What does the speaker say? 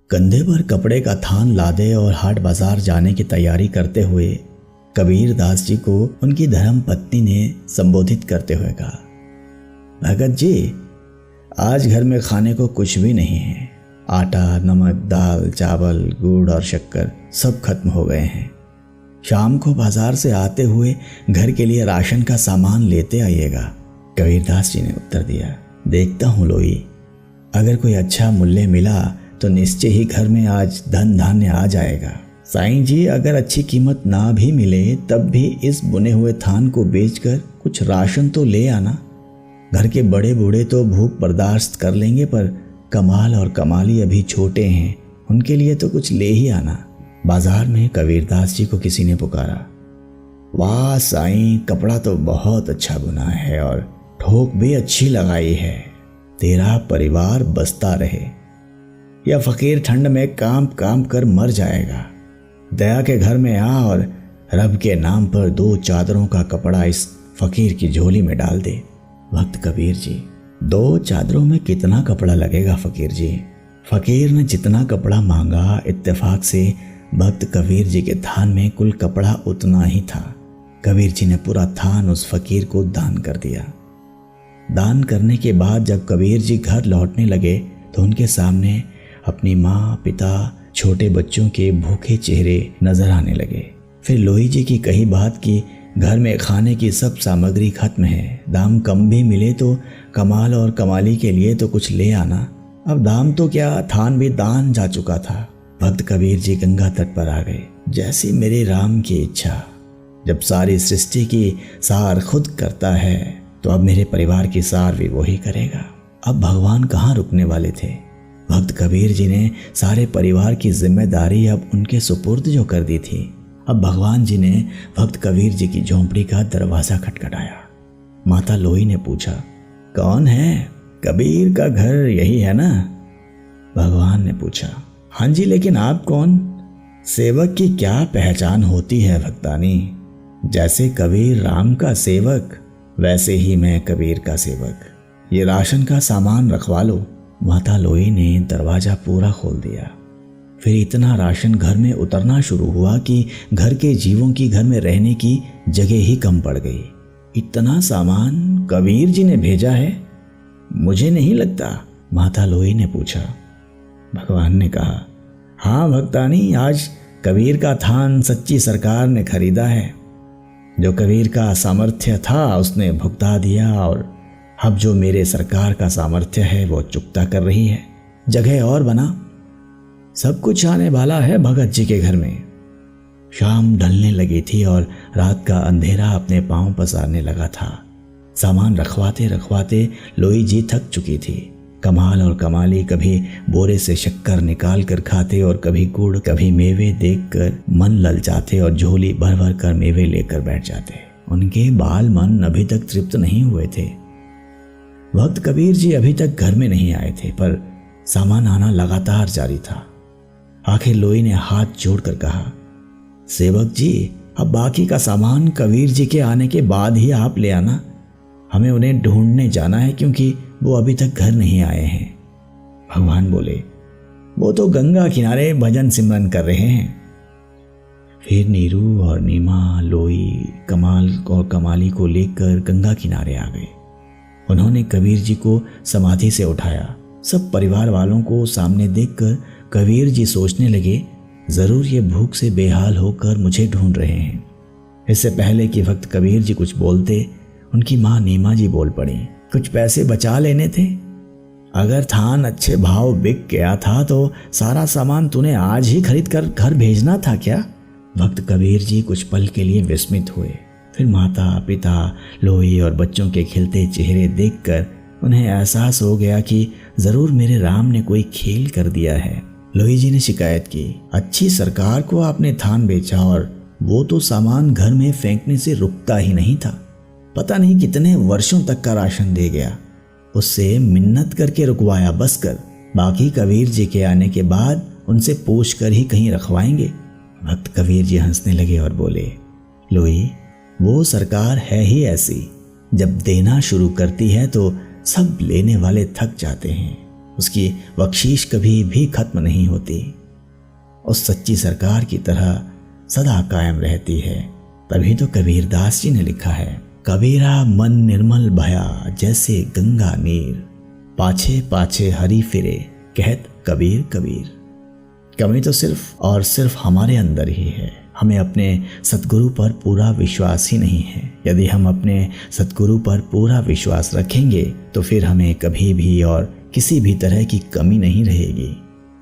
कंधे पर कपड़े का थान लादे और हाट बाजार जाने की तैयारी करते हुए कबीर दास जी को उनकी धर्म पत्नी ने संबोधित करते हुए कहा, भगत जी, आज घर में खाने को कुछ भी नहीं है। आटा, नमक, दाल, चावल, गुड़ और शक्कर सब खत्म हो गए हैं। शाम को बाजार से आते हुए घर के लिए राशन का सामान लेते आइएगा। कबीरदास जी ने उत्तर दिया, देखता हूँ लोई, अगर कोई अच्छा मूल्य मिला तो निश्चय ही घर में आज धन धान्य आ जाएगा। साईं जी, अगर अच्छी कीमत ना भी मिले तब भी इस बुने हुए थान को बेचकर कुछ राशन तो ले आना। घर के बड़े बूढ़े तो भूख बर्दाश्त कर लेंगे, पर कमाल और कमाली अभी छोटे हैं, उनके लिए तो कुछ ले ही आना। बाजार में कबीरदास जी को किसी ने पुकारा, वाह साईं, कपड़ा तो बहुत अच्छा बुना है और ठोक भी अच्छी लगाई है। तेरा परिवार बसता रहे। यह फकीर ठंड में काम काम कर मर जाएगा। दया के घर में आ और रब के नाम पर 2 चादरों का कपड़ा इस फकीर की झोली में डाल दे। भक्त कबीर जी, 2 चादरों में कितना कपड़ा लगेगा फकीर जी? फकीर ने जितना कपड़ा मांगा, इत्तेफाक से भक्त कबीर जी के थान में कुल कपड़ा उतना ही था। कबीर जी ने पूरा थान उस फकीर को दान कर दिया। दान करने के बाद जब कबीर जी घर लौटने लगे तो उनके सामने अपनी माँ, पिता, छोटे बच्चों के भूखे चेहरे नजर आने लगे। फिर लोही जी की कही बात की घर में खाने की सब सामग्री खत्म है, दाम कम भी मिले तो कमाल और कमाली के लिए तो कुछ ले आना। अब दाम तो क्या, थान भी दान जा चुका था। भक्त कबीर जी गंगा तट पर आ गए। जैसी मेरे राम की इच्छा, जब सारी सृष्टि की सार खुद करता है तो अब मेरे परिवार की सार भी वही करेगा। अब भगवान कहाँ रुकने वाले थे। भक्त कबीर जी ने सारे परिवार की जिम्मेदारी अब उनके सुपुर्द जो कर दी थी। अब भगवान जी ने भक्त कबीर जी की झोंपड़ी का दरवाजा खटखटाया। माता लोई ने पूछा, कौन है? कबीर का घर यही है ना? भगवान ने पूछा, हाँ जी, लेकिन आप कौन? सेवक की क्या पहचान होती है भक्तानी? जैसे कबीर राम का सेवक, वैसे ही मैं कबीर का सेवक। ये राशन का सामान रखवा लो। माता लोई ने दरवाजा पूरा खोल दिया। फिर इतना राशन घर में उतरना शुरू हुआ कि घर के जीवों की घर में रहने की जगह ही कम पड़ गई। इतना सामान कबीर जी ने भेजा है? मुझे नहीं लगता। माता लोई ने पूछा। भगवान ने कहा, हाँ भक्तानी, आज कबीर का थान सच्ची सरकार ने खरीदा है। जो कबीर का सामर्थ्य था उसने भुगता दिया और अब जो मेरे सरकार का सामर्थ्य है वो चुकता कर रही है। जगह और बना, सब कुछ आने वाला है भगत जी के घर में। शाम ढलने लगी थी और रात का अंधेरा अपने पांव पसारने लगा था। सामान रखवाते रखवाते लोई जी थक चुकी थी। कमाल और कमाली कभी बोरे से शक्कर निकाल कर खाते और कभी गुड़, कभी मेवे देखकर मन ललचाते और झोली भर भर कर मेवे लेकर बैठ जाते। उनके बाल मन अभी तक तृप्त नहीं हुए थे। भक्त कबीर जी अभी तक घर में नहीं आए थे, पर सामान आना लगातार जारी था। आखिर लोई ने हाथ जोड़कर कहा, सेवक जी, अब बाकी का सामान कबीर जी के आने के बाद ही आप ले आना। हमें उन्हें ढूंढने जाना है क्योंकि वो अभी तक घर नहीं आए हैं। भगवान बोले, वो तो गंगा किनारे भजन सिमरन कर रहे हैं। फिर नीरू और नीमा लोई कमाल और कमाली को लेकर गंगा किनारे आ गए। उन्होंने कबीर जी को समाधि से उठाया। सब परिवार वालों को सामने देखकर कबीर जी सोचने लगे, जरूर ये भूख से बेहाल होकर मुझे ढूंढ रहे हैं। इससे पहले कि भक्त कबीर जी कुछ बोलते, उनकी माँ नीमा जी बोल पड़ी, कुछ पैसे बचा लेने थे। अगर थान अच्छे भाव बिक गया था तो सारा सामान तूने आज ही खरीद कर घर भेजना था क्या? भक्त कबीर जी कुछ पल के लिए विस्मित हुए। फिर माता, पिता, लोई और बच्चों के खिलते चेहरे देखकर उन्हें एहसास हो गया कि जरूर मेरे राम ने कोई खेल कर दिया है। लोई जी ने शिकायत की, अच्छी सरकार को आपने थान बेचा और वो तो सामान घर में फेंकने से रुकता ही नहीं था। पता नहीं कितने वर्षों तक का राशन दे गया। उससे मिन्नत करके रुकवाया बस कर। बाकी कबीर जी के आने के बाद उनसे पूछ कर ही कहीं रखवाएंगे। भक्त कबीर जी हंसने लगे और बोले, लोई, वो सरकार है ही ऐसी, जब देना शुरू करती है तो सब लेने वाले थक जाते हैं। उसकी बख्शीश कभी भी खत्म नहीं होती, उस सच्ची सरकार की तरह सदा कायम रहती है। तभी तो कबीरदास जी ने लिखा है, कबीरा मन निर्मल भया जैसे गंगा नीर, पाछे पाछे हरि फिरे कहत कबीर कबीर। कमी तो सिर्फ और सिर्फ हमारे अंदर ही है। हमें अपने सतगुरु पर पूरा विश्वास ही नहीं है। यदि हम अपने सतगुरु पर पूरा विश्वास रखेंगे तो फिर हमें कभी भी और किसी भी तरह की कमी नहीं रहेगी।